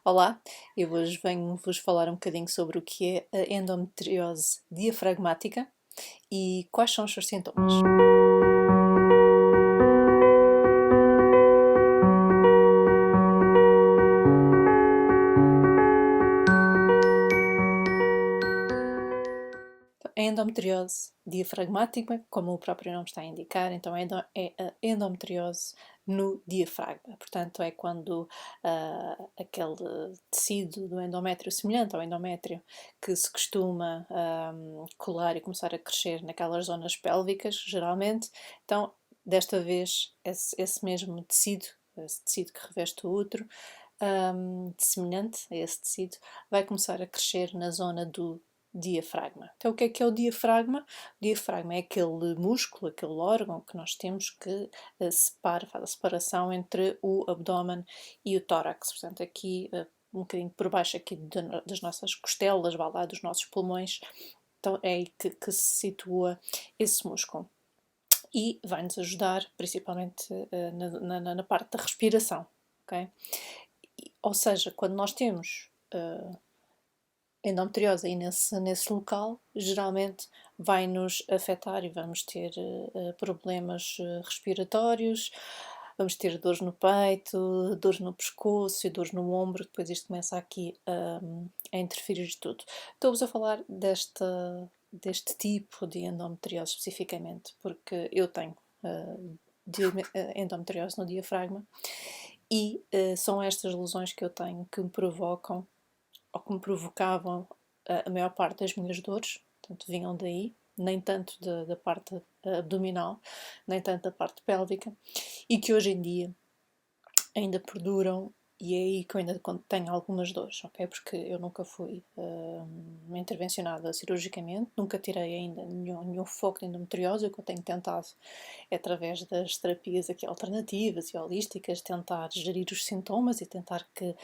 Olá, eu hoje venho-vos falar um bocadinho sobre o que é a endometriose diafragmática e quais são os seus sintomas. A endometriose diafragmática, como o próprio nome está a indicar, então é a endometriose no diafragma. Portanto, é quando aquele tecido do endométrio, semelhante ao endométrio, que se costuma colar e começar a crescer naquelas zonas pélvicas, geralmente, então, desta vez, esse mesmo tecido, esse tecido que reveste o útero, semelhante a esse tecido, vai começar a crescer na zona do diafragma. Então, o que é o diafragma? O diafragma é aquele músculo, aquele órgão que nós temos que faz a separação entre o abdômen e o tórax. Portanto, aqui, um bocadinho por baixo aqui das nossas costelas, vá lá, dos nossos pulmões, então é aí que se situa esse músculo. E vai-nos ajudar, principalmente na parte da respiração, ok? Ou seja, quando nós temos endometriose aí nesse local, geralmente vai nos afetar e vamos ter problemas respiratórios, vamos ter dores no peito, dores no pescoço e dores no ombro, depois isto começa aqui a interferir de tudo. Estou-vos a falar deste tipo de endometriose especificamente, porque eu tenho endometriose no diafragma e são estas lesões que eu tenho que me provocam ou que me provocavam a maior parte das minhas dores, portanto vinham daí, nem tanto da parte abdominal, nem tanto da parte pélvica, e que hoje em dia ainda perduram e é aí que eu ainda tenho algumas dores, ok? Porque eu nunca fui intervencionada cirurgicamente, nunca tirei ainda nenhum foco de endometriose. O que eu tenho tentado é, através das terapias aqui alternativas e holísticas, tentar gerir os sintomas e tentar que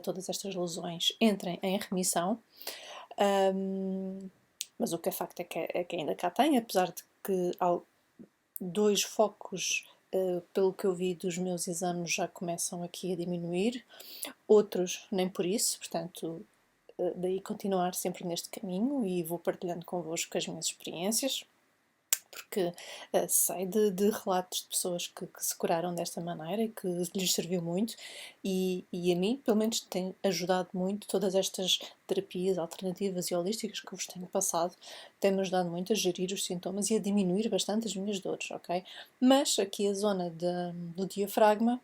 todas estas lesões entrem em remissão. Mas o que é facto é que ainda cá tem, apesar de que há dois focos, pelo que eu vi dos meus exames, já começam aqui a diminuir, outros nem por isso, portanto, daí continuar sempre neste caminho e vou partilhando convosco as minhas experiências, porque sei de relatos de pessoas que se curaram desta maneira e que lhes serviu muito, e a mim, pelo menos, tem ajudado muito todas estas terapias alternativas e holísticas que vos tenho passado, tem-me ajudado muito a gerir os sintomas e a diminuir bastante as minhas dores, ok? Mas aqui a zona do diafragma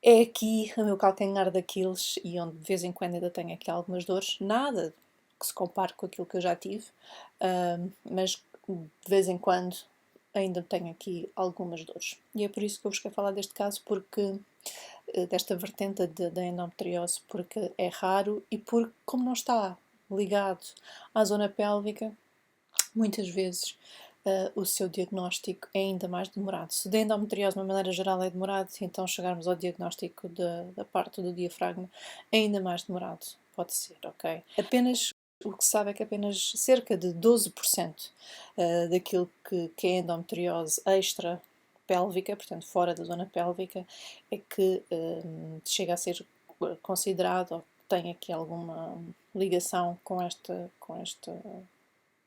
é aqui o meu calcanhar daqueles e onde de vez em quando ainda tenho aqui algumas dores, nada que se compare com aquilo que eu já tive, mas de vez em quando ainda tenho aqui algumas dores. E é por isso que eu vos quero falar deste caso, porque desta vertente da endometriose, porque é raro e porque, como não está ligado à zona pélvica, muitas vezes o seu diagnóstico é ainda mais demorado. Se da endometriose, de uma maneira geral, é demorado, então chegarmos ao diagnóstico da parte do diafragma é ainda mais demorado. Pode ser, ok? Apenas o que se sabe é que apenas cerca de 12% daquilo que é endometriose extra pélvica, portanto fora da zona pélvica, é que chega a ser considerado ou tem aqui alguma ligação com esta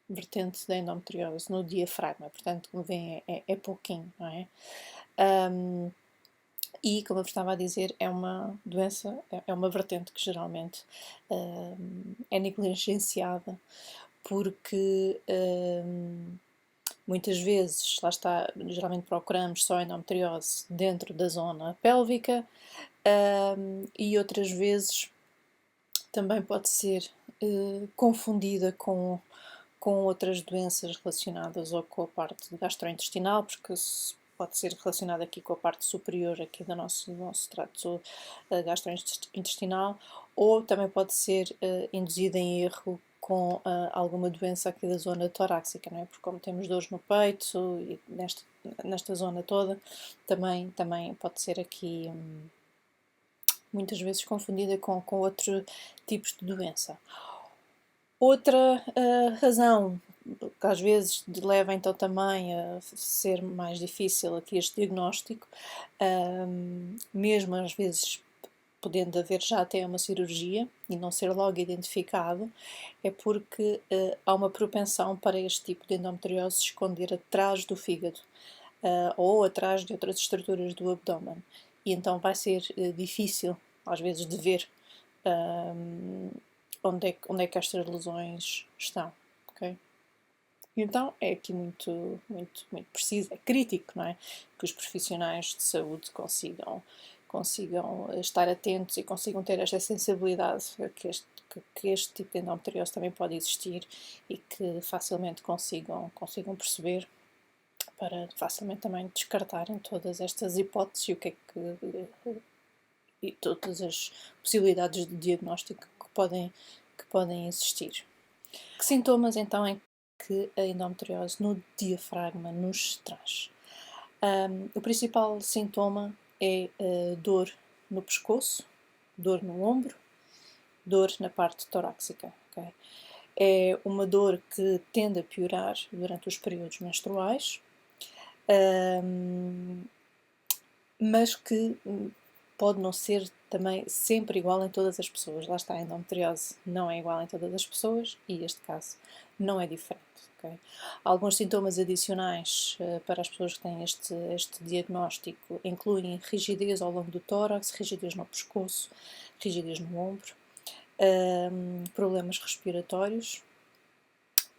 vertente da endometriose no diafragma, portanto, como veem, é pouquinho, não é? E, como eu estava a dizer, é uma doença, é uma vertente que geralmente é negligenciada, porque muitas vezes, lá está, geralmente procuramos só endometriose dentro da zona pélvica, e outras vezes também pode ser confundida com outras doenças relacionadas ou com a parte gastrointestinal, porque pode ser relacionada aqui com a parte superior aqui do nosso trato gastrointestinal, ou também pode ser induzida em erro com alguma doença aqui da zona torácica, não é? Porque como temos dores no peito e nesta zona toda, também pode ser aqui muitas vezes confundida com outros tipos de doença. Outra razão que às vezes leva então também a ser mais difícil aqui este diagnóstico, mesmo às vezes podendo haver já até uma cirurgia e não ser logo identificado, é porque há uma propensão para este tipo de endometriose se esconder atrás do fígado ou atrás de outras estruturas do abdômen. E então vai ser difícil, às vezes, de ver onde é que estas lesões estão. Okay? Então é aqui muito preciso, é crítico, não é? Que os profissionais de saúde consigam estar atentos e consigam ter esta sensibilidade que este tipo de endometriose também pode existir e que facilmente consigam perceber para facilmente também descartarem todas estas hipóteses e o que é que e todas as possibilidades de diagnóstico que podem existir. Que sintomas então é que a endometriose no diafragma nos traz? O principal sintoma é dor no pescoço, dor no ombro, dor na parte torácica. Okay? É uma dor que tende a piorar durante os períodos menstruais, mas que pode não ser também sempre igual em todas as pessoas. Lá está, a endometriose não é igual em todas as pessoas e este caso não é diferente. Okay? Alguns sintomas adicionais para as pessoas que têm este diagnóstico incluem rigidez ao longo do tórax, rigidez no pescoço, rigidez no ombro, problemas respiratórios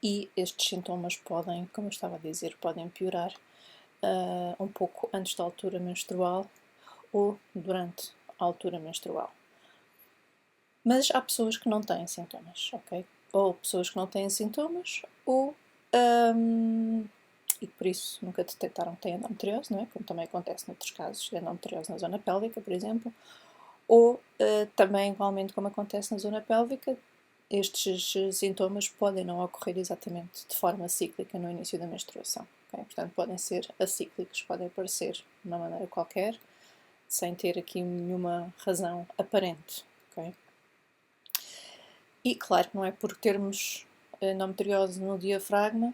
e estes sintomas podem, como eu estava a dizer, podem piorar um pouco antes da altura menstrual ou durante a altura menstrual. Mas há pessoas que não têm sintomas, ok? Ou pessoas que não têm sintomas, ou e por isso nunca detectaram que têm endometriose, não é? Como também acontece noutros casos de endometriose na zona pélvica, por exemplo, ou também, igualmente como acontece na zona pélvica, estes sintomas podem não ocorrer exatamente de forma cíclica no início da menstruação. Okay? Portanto, podem ser acíclicos, podem aparecer de uma maneira qualquer, sem ter aqui nenhuma razão aparente. Okay? E claro que não é por termos endometriose no diafragma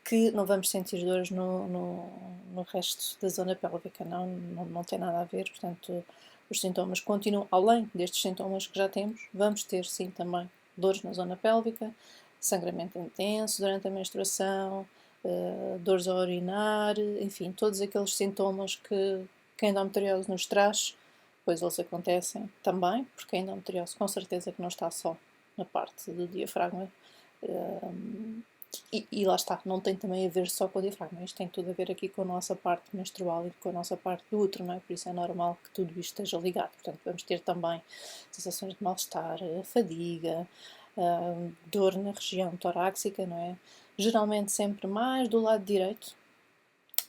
que não vamos sentir dores no resto da zona pélvica, não tem nada a ver, portanto os sintomas continuam, além destes sintomas que já temos, vamos ter sim também dores na zona pélvica, sangramento intenso durante a menstruação, dores a urinar, enfim, todos aqueles sintomas que a endometriose nos traz, pois eles acontecem também, porque a endometriose com certeza que não está só na parte do diafragma, e lá está, não tem também a ver só com o diafragma, isto tem tudo a ver aqui com a nossa parte menstrual e com a nossa parte do útero, não é? Por isso é normal que tudo isto esteja ligado. Portanto, vamos ter também sensações de mal-estar, fadiga, dor na região torácica, não é? Geralmente sempre mais do lado direito,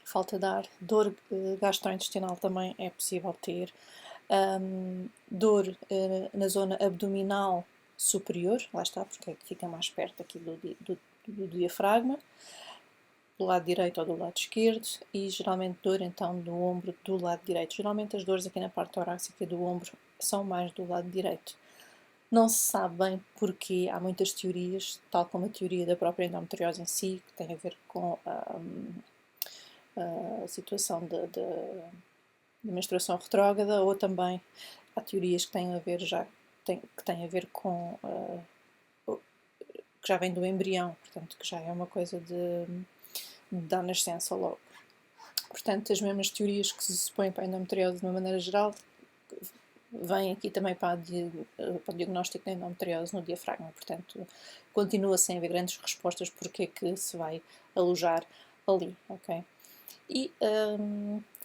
falta de ar, dor gastrointestinal também é possível ter, dor na zona abdominal superior, lá está, porque é que fica mais perto aqui do diafragma, do lado direito ou do lado esquerdo, e geralmente dor então do ombro do lado direito. Geralmente as dores aqui na parte torácica do ombro são mais do lado direito. Não se sabe bem porquê, há muitas teorias, tal como a teoria da própria endometriose em si, que tem a ver com a situação de menstruação retrógrada, ou também há teorias que têm a ver que têm a ver com que já vem do embrião, portanto que já é uma coisa da nascença logo. Portanto, as mesmas teorias que se supõem para a endometriose de uma maneira geral vêm aqui também para o diagnóstico da endometriose no diafragma. Portanto, continua sem haver grandes respostas porque é que se vai alojar ali, ok? E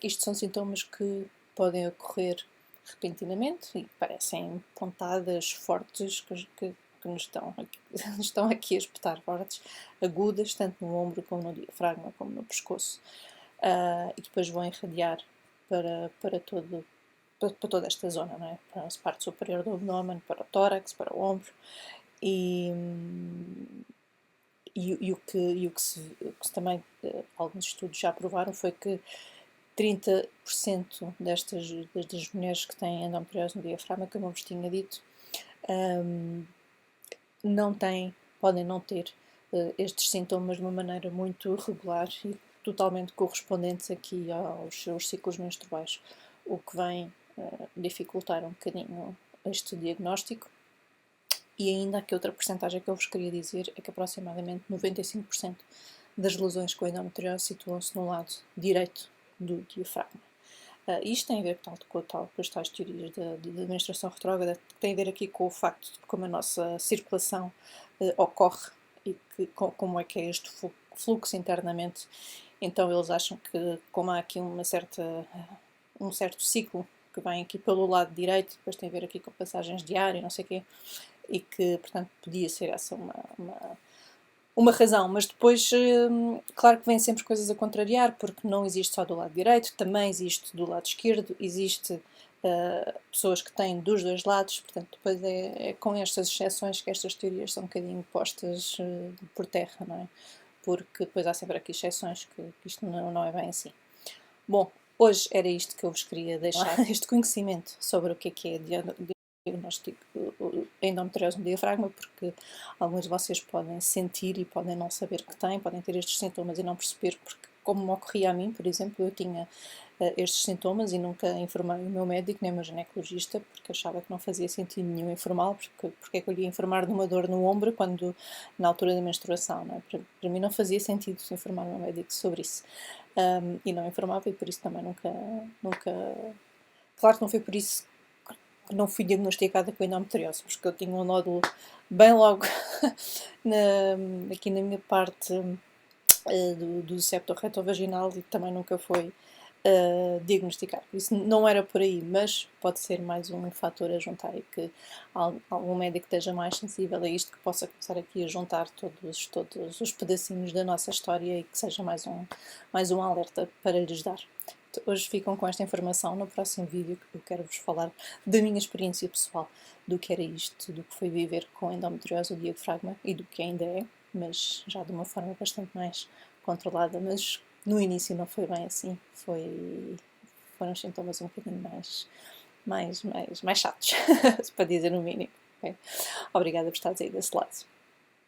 isto são sintomas que podem ocorrer repentinamente e parecem pontadas fortes que nos estão aqui a espetar fortes, agudas, tanto no ombro como no diafragma, como no pescoço. E depois vão irradiar para toda esta zona, não é? Para a parte superior do abdômen, para o tórax, para o ombro. E o que também alguns estudos já provaram foi que 30% das mulheres que têm endometriose no diafragma, como eu vos tinha dito, podem não ter estes sintomas de uma maneira muito regular e totalmente correspondentes aqui aos seus ciclos menstruais, o que vem dificultar um bocadinho este diagnóstico. E ainda aqui outra percentagem que eu vos queria dizer é que aproximadamente 95% das lesões com endometriose situam-se no lado direito do diafragma. Isto tem a ver com as tais teorias de menstruação retrógrada, que tem a ver aqui com o facto de como a nossa circulação ocorre e como é que é este fluxo internamente. Então eles acham que, como há aqui um certo ciclo que vem aqui pelo lado direito, depois tem a ver aqui com passagens de ar e não sei o quê, e que, portanto, podia ser essa uma razão, mas depois, claro que vêm sempre coisas a contrariar, porque não existe só do lado direito, também existe do lado esquerdo, existe pessoas que têm dos dois lados, portanto, depois é com estas exceções que estas teorias são um bocadinho postas por terra, não é? Porque depois há sempre aqui exceções que isto não é bem assim. Bom, hoje era isto que eu vos queria deixar, este conhecimento sobre o que é diagnóstico endometriose no diafragma, porque alguns de vocês podem sentir e podem não saber que têm, podem ter estes sintomas e não perceber, porque como me ocorria a mim, por exemplo, eu tinha estes sintomas e nunca informei o meu médico nem o meu ginecologista, porque achava que não fazia sentido nenhum informá-lo, porque é que eu lhe ia informar de uma dor no ombro quando, na altura da menstruação, não é? Para mim não fazia sentido informar o meu médico sobre isso. E não informava, e por isso também nunca... Claro que não foi por isso que não fui diagnosticada com endometriose, porque eu tinha um nódulo bem logo aqui na minha parte do septo retrovaginal e também nunca foi diagnosticado. Isso não era por aí, mas pode ser mais um fator a juntar e que algum médico esteja mais sensível a isto, que possa começar aqui a juntar todos os pedacinhos da nossa história e que seja mais um alerta para lhes dar. Hoje ficam com esta informação. No próximo vídeo eu quero vos falar da minha experiência pessoal, do que era isto, do que foi viver com endometriose do diafragma e do que ainda é, mas já de uma forma bastante mais controlada, mas no início não foi bem assim, foram os sintomas um bocadinho mais chatos, para dizer o mínimo. Okay? Obrigada por estares aí desse lado.